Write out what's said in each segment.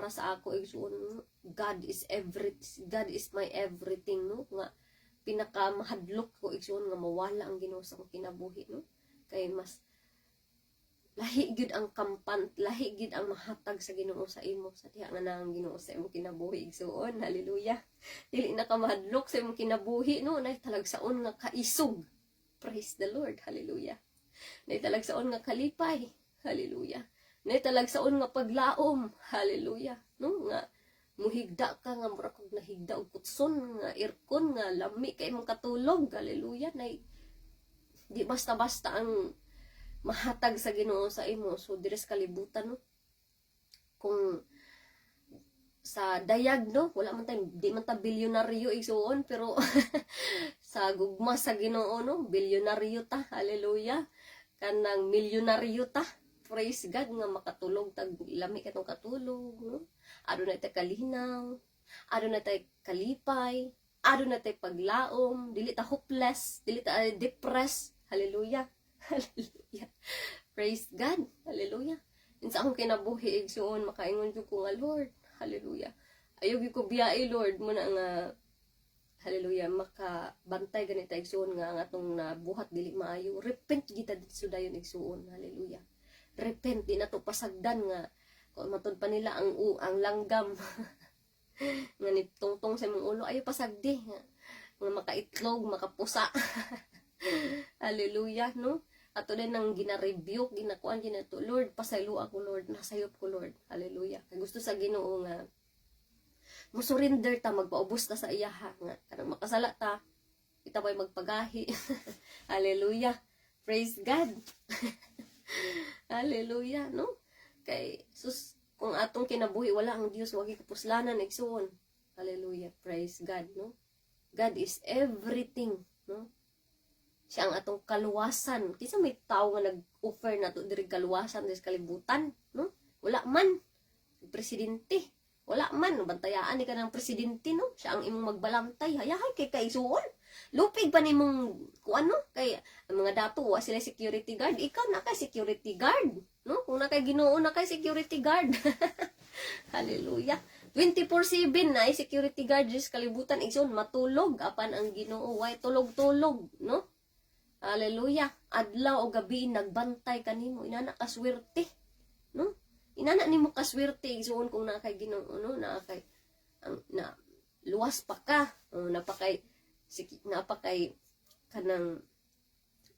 para sa ako igsuon, God is my everything, no? Nga pinakamahadlok ko igsuon nga mawala ang Ginoo sa akong kinabuhi, no? Kay mas lahi gid ang kampan, lahi gid ang mahatag sa Ginoo sa imo, sa diha nga nang Ginoo sa imong kinabuhi igsuon. Hallelujah. Dili na ka mahadlok sa imong kinabuhi, no? Nay talagsaon nga kaisog. Praise the Lord. Hallelujah. Nay talagsaon nga kalipay. Hallelujah. Nay talagsaon nga paglaom. Hallelujah. No nga muhigda ka nga mura kog nahigda og kutson nga irkon nga lami kay imong katulog. Hallelujah. Nay di basta-basta ang mahatag sa Ginoo sa imo. So diri sa kalibutan, no? Kung sa dayag, no, wala man tay, di man ta bilyonaryo igsuon, pero sa gugma sa Ginoo, no, bilyonaryo ta. Hallelujah. Kanang milyonaryo ta. Praise God nga makatulog tag lami katong katulog, no? Adunay tay kalinaw, adunay tay kalipay, adunay tay paglaom, dili ta hopeless, dili ta depressed. Hallelujah. Hallelujah. Praise God. Hallelujah. Insa akong kinabuhi igsuon makaingon jud ko nga Lord. Hallelujah. Ayaw gyud ko biyai Lord mo na nga hallelujah makabantay ganita igsuon nga ang atong nabuhat dili maayo. Repent kita dito dayon igsuon. Hallelujah. Repent di na to pasagdan nga kung matud pa nila ang langgam nga nitungtong sa imong ulo ayo pasagdi nga makaitlog makapusa. Hallelujah, no? Ato din nang gina-rebuke, ginakuan ginato, Lord, pasaylo ako, Lord, nasayop ko, Lord. Hallelujah. Kay gusto sa Ginoo nga mo surrender ta, magpaubos ta sa iya ha, nga kanang makasala ta, kita bay magpagahi. Hallelujah. Praise God. Hallelujah, no? Kay sus kung atong kinabuhi wala ang Dios wagi kapuslanan igsuon. Hallelujah. Praise God, no? God is everything, no? Siya ang atong kaluwasan. Kisa may tao nga nag-offer na to diri kaluwasan sa kalibutan, no? Wala man. Presidente, wala man. Bantayaan ni ka ng presidente, no? Siya ang imong magbalantay. Hayahay kay kaisuon. Lupig pa ni mong kuan, no? Kay ang mga dato wa sila security guard. Ikaw na kay security guard, no? Kung na kay Ginoo na kay security guard. Hallelujah. 24/7 na security guard sa kalibutan igsoon matulog apan ang Ginoo way tulog-tulog, no? Hallelujah. Adlaw o gabi nagbantay kanimo. Inana kaswerte, no? Inana nimo kaswerte igsoon kung naa kay Ginoo, no? Naa kay na luwas pa ka. Napakay kanang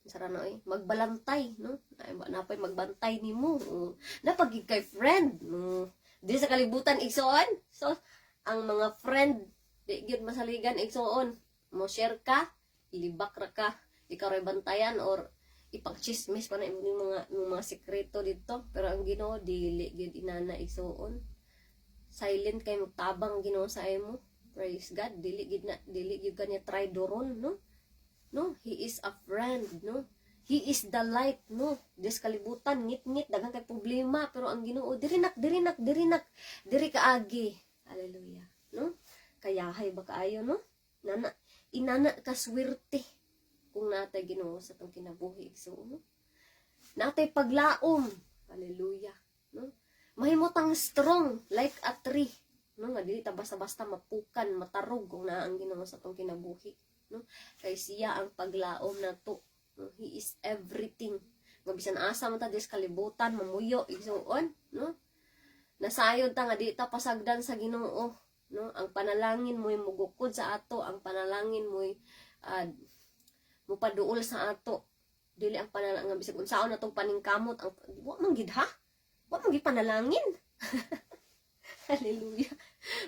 sarano magbalantay, no? Napay magbantay nimo. Napagig kay friend, no? Dili sa kalibutan igsoon. So ang mga friend di gyud masaligan igsoon. Mo share ka, ilibak ra ka. Ikaw ray bantayan or ipag-chismis pa na yung mga sekreto dito. Pero ang Ginoo dili gyud inana igsuon. Silent kay magtabang Ginoo sa imo. Praise God. Dili gyud kanya try doron, no? No, he is a friend, no? He is the light, no? Des kalibutan ngit-ngit daghang kay problema pero ang Ginoo diri kaagi. Hallelujah, no? Kayahay ba kaayo, no? Inana kaswerte kung natay Ginoo sa tong kinabuhi so no? Natay paglaom. Hallelujah, no? Mahimutang strong like a tree, no? Nga dili ta basta-basta mapukan, matarog kung naa ang Ginoo sa tong kinabuhi, no? Kay siya ang paglaom nato, no? He is everything. Mabisan asa man ta dis kalibutan mamuyo igsuon, no? Nasayod ta nga di ta pasagdan sa Ginoo, no? Ang panalangin mo'y mugukod sa ato, ang panalangin mo'y mupaduol sa ato. Dili ang panalangin bisag unsaon natong paningkamot ang wa man gid ha? Wa man gid panalangin. Hallelujah.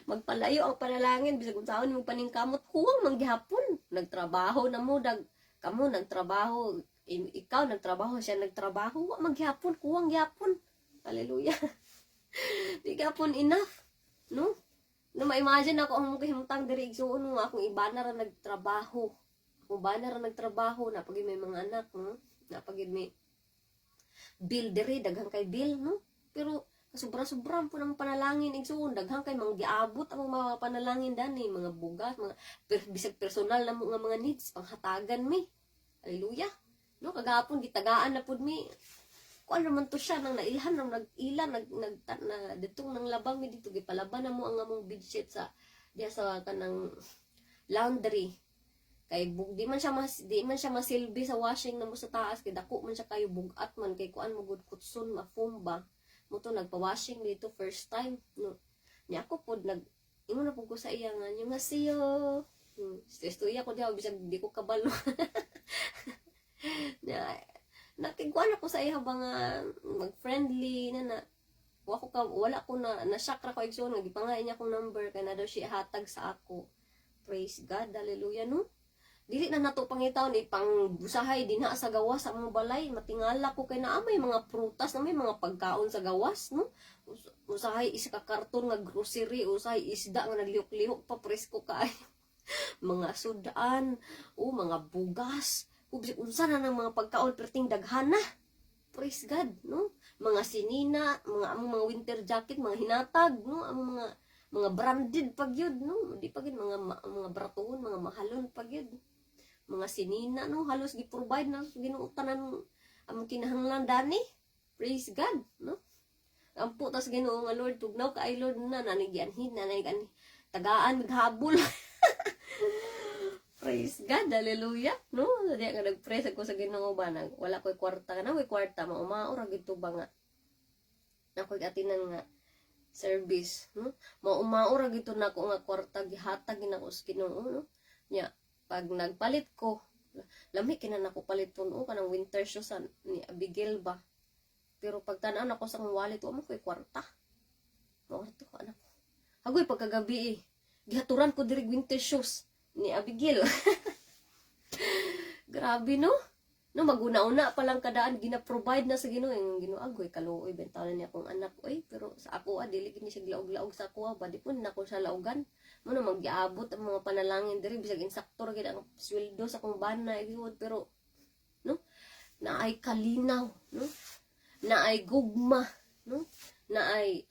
Magpalayo ang panalangin bisag unsaon imong paningkamot huwag man gihapon. Nagtrabaho na mo kamo nagtrabaho, ikaw nagtrabaho, siya nagtrabaho, wa man gihapon, kuwang gihapon. Hallelujah. Di gihapon enough, no? No ma-imagine ako ang himutang diri igsuon nga akong ibana ra nagtrabaho. Kung ba na nagtrabaho, napagid may mga anak, no? Napagid may bill diri, daghang kay bill, no? Pero sobra-sobra po ng panalangin igsuon, daghang kay mga giabot ang mga panalangin dani, mga bugas, mga bisag personal na mga needs, panghatagan mi. Hallelujah. No, kagapon gitagaan na pud mi kuan naman to siya nang nailhan nang nag-ila na ditong nang labang mi dito gipalaban na mo ang among bedsheet sa diya sa kanang laundry kay di man siya masilbi sa washing na mo sa taas kay dako man siya kayo bugat man kay kuan mo gud kutson ma-foam ba mo to nagpa-washing dito first time no niya ako pod ingon na po ko sa iya nga yung siyo stress-tuya ko diha bisag di ko kabalo na nakiguan ako sa iya mga mag-friendly na wala ko na-shock ra ko igsoon nga gipangayo niya akong number kay na daw siya hatag sa ako. Praise God, hallelujah no. Dili na nato pangitaw ni pang busahay dinha sa gawas sa mga balay, matingala ko kay naa may mga prutas na may mga pagkaon sa gawas no. Usahay isa ka karton nga grocery, usahay isda nga naglihok-lihok pa presko kaayo. Mga sudan, mga bugas, unsa na ng mga pagkaon perting daghan na. Praise God, no? Mga sinina, mga winter jacket, mga hinatag, no? Ang mga branded pag yun, no? Di pag yun, mga bratoon, mga mahalon pag yun. Mga sinina, no? Halos gi-provide na ginuutanan ang kinahanglan dani. Praise God, no? Ampo tas Ginoo nga Lord, tugnaw ka ay Lord na nanigyanhin, tagaan maghabol. Praise God, hallelujah, no? Diya nga nag-praise ako sa Ginoo ba wala ko'y kwarta ka na, may kwarta maumaor gito ba nga ako'y atinan nga service, no? Maumaor gito na ako nga kwarta gihatag ginako sa Ginoo, no? Nya pag nagpalit ko, lami kinan ako palit puno kanang winter shoes ni Abigail ba. Pero pag tan-an ako sa wallet, mo ko'y kwarta. Mo to anak ko. Hagoy pagkagabi gihaturan ko diri winter shoes ni Abigail. Grabe no? No maguna-una pa lang kadaan gina-provide na sa Ginoo yung Ginoo agoy kaluoy bentalan niya akong anak oy pero sa ako dili gini siya laog-laog sa ako ba di pun nako sa laugan mo na magiabot ang mga panalangin diri bisag insaktor gid ang sweldo sa akong bana gyud pero no naay kalinaw no naay gugma no naay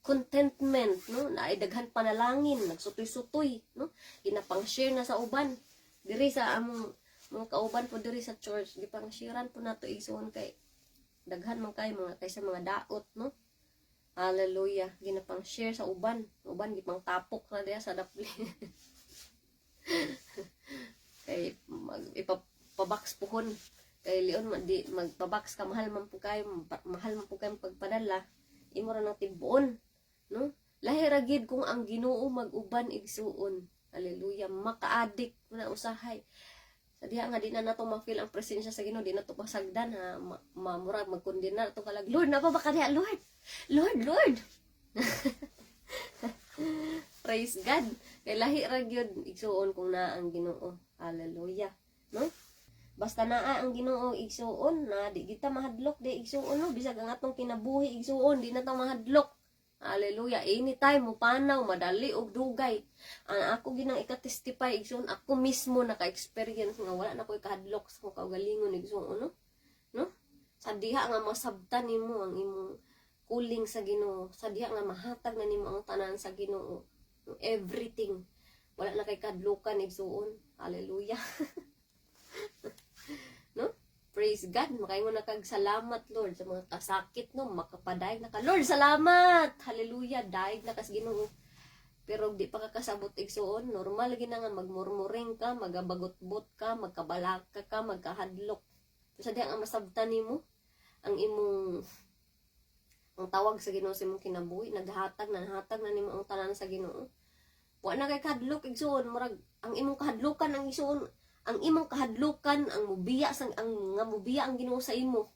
contentment no naay daghan panalangin nagsutoy-sutoy no ginapang-share na sa uban diri sa among mga kauban po diri sa church gipang-sharean po nato igsoon kay daghan man kay mga kaysa mga daot no hallelujah ginapang-share sa uban gipang tapok na diya sa dapli kay ipabox puhon kay lion di magpabox ka mahal man po kayo pagpadala imo ra nang tibuon no lahi ra gid kung ang Ginoo mag-uban igsuon hallelujah maka-addict na usahay sa diha nga di na nato ma-feel ang presensya sa Ginoo di na to pasagdan ha mamura magkondena to kalag Lord na ba ka diha Lord praise God kay lahi ra gyud igsuon kung naa ang Ginoo hallelujah no basta naa ang Ginoo igsuon na di kita mahadlok di igsuon no bisag ang atong kinabuhi igsuon di na ta mahadlok hallelujah anytime mo panaw madali og dugay ang ako ginang ika-testify igsuon ako mismo naka-experience nga wala na ko'y kahadlok sa kong kaugalingon igsuon no sa diha nga masabtan nimo ang imong kuling sa Ginoo sa diha nga mahatag na nimo ang tanan sa Ginoo everything wala na kay kadlukan igsuon hallelujah no praise God makaingon na kag salamat Lord sa mga kasakit no makapaday na ka Lord salamat hallelujah daig na kas Ginoo pero di pa kakasabot igsuon normal gid na nga magmurmuring ka magabagot-bot ka magkabalaka ka magkahadlok sa diha nga masabtan nimo ang imong ang tawag sa Ginoo sa imong kinabuhi naghatag na nimo ang tanan sa Ginoo wa na kay kadlok igsuon murag ang imong kahadlukan ang igsuon ang imong kahadlukan ang mubiya ang Ginoo sa imo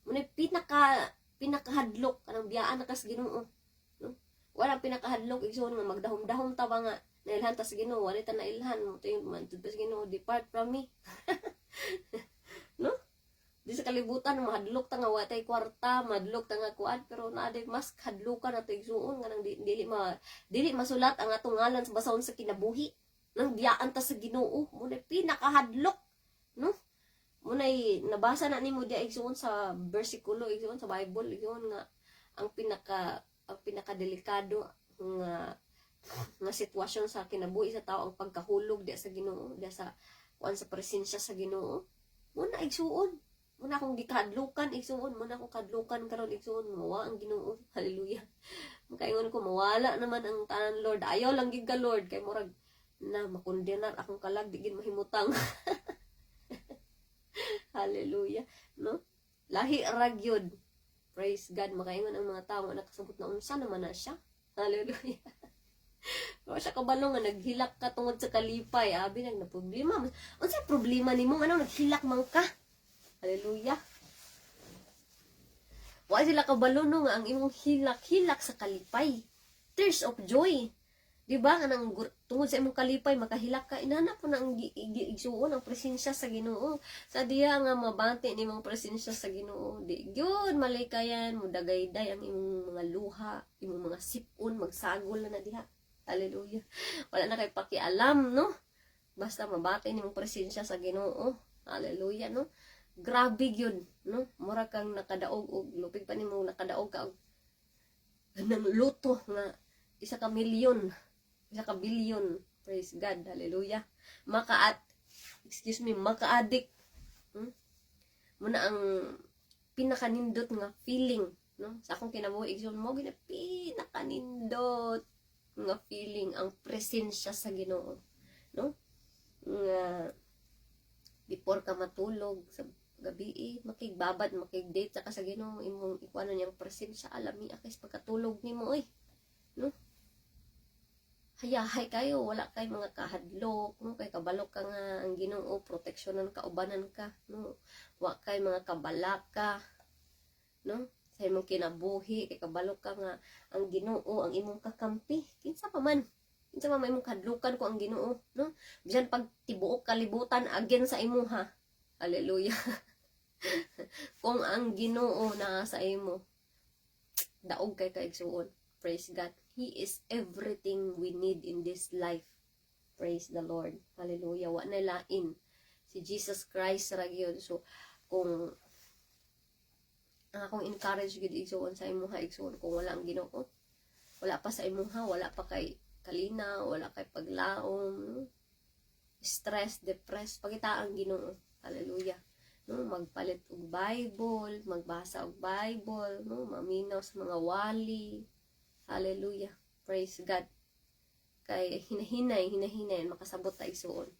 munay pinakahadlok kanang biyaan na kas Ginoo no wala pinakahadlok igsoon nga magdahom-dahom ta ba nga nailhan ta sa Ginoo wala ta nailhan mo to yung man sa Ginoo depart from me no di sa kalibutan mahadlok ta nga watay kwarta madlok ta nga kuan pero naa day mas hadlukan ato igsuon nga nang dili masulat ang atong ngalan sa basahon sa kinabuhi nang biyaan ta sa Ginoo mo na pinakahadlok no mo na nabasa na nimo dia igsuon sa bersikulo igsuon sa Bible igsuon nga ang pinakadelikado nga sitwasyon sa kinabuhi sa tao ang pagkahulog dia sa Ginoo dia sa kuan sa presensya sa Ginoo mo na igsuon muna akong gikadlukan igsuon, muna akong kadlukan karon igsuon, mawa ang Ginoo. Hallelujah. Makaingon ko mawala naman ang tanan Lord. Ayaw lang gid ka Lord kay murag na makondenar akong kalag di gid mahimutang. Hallelujah, no? Lahi ra gyud. Praise God. Makaingon ang mga tao nga nakasabot na unsa naman na siya. Hallelujah. Pero siya kabalo nga naghilak ka tungod sa kalipay, abi nag na problema. Unsa problema nimo ano naghilak man ka? Hallelujah. Wa sila kabalo no nga ang imong hilak sa kalipay. Tears of joy. Di ba kanang tungod sa imong kalipay makahilak ka inana po nang igsuon ang presensya sa Ginoo. Sa diha nga mabante nimong presensya sa Ginoo. Di gyud malikayan mo dagayday ang imong mga luha, imong mga sipon magsagol na diha. Hallelujah. Wala na kay pakialam no. Basta mabate nimong presensya sa Ginoo. Hallelujah no. Grabe yun, no? Mura kang nakadaog og lupig pa nimo nakadaog ka og nang luto nga 1 ka milyon, 1 ka bilyon. Praise God, hallelujah. Maka-addict. Muna ang pinakanindot nga feeling, no? Sa akong kinabuhi igsoon mo gina pinakanindot nga feeling ang presensya sa Ginoo, no? Nga before ka matulog sa gabi makigbabad makigdate sa Ginoo imong ikuano niyang presensya alami akis pagkatulog nimo no hayahay kayo wala kay mga kahadlok no kay kabalo ka nga ang Ginoo proteksyonan ka ubanan ka no wa kay mga kabalaka no sa imong kinabuhi kay kabalo ka nga ang Ginoo ang imong kakampi kinsa pa man imong kadlukan ko ang Ginoo no bisan pag tibuok kalibutan again sa imuha. Hallelujah. Kung ang Ginoo na sa imo daog kay kaigsuon. Praise God. He is everything we need in this life. Praise the Lord. Hallelujah. Wa na lain si Jesus Christ ra gyud. So kung akong encourage gid igsuon sa imuha igsuon kung wala ang Ginoo wala pa sa imuha wala pa kay kalinaw, wala kay paglaom, stress, depressed, pagita ang Ginoo. Hallelujah. No, magpalit og Bible, magbasa og Bible, no, maminaw sa mga wali. Hallelujah. Praise God. Kay hinahinay makasabot ta igsuon.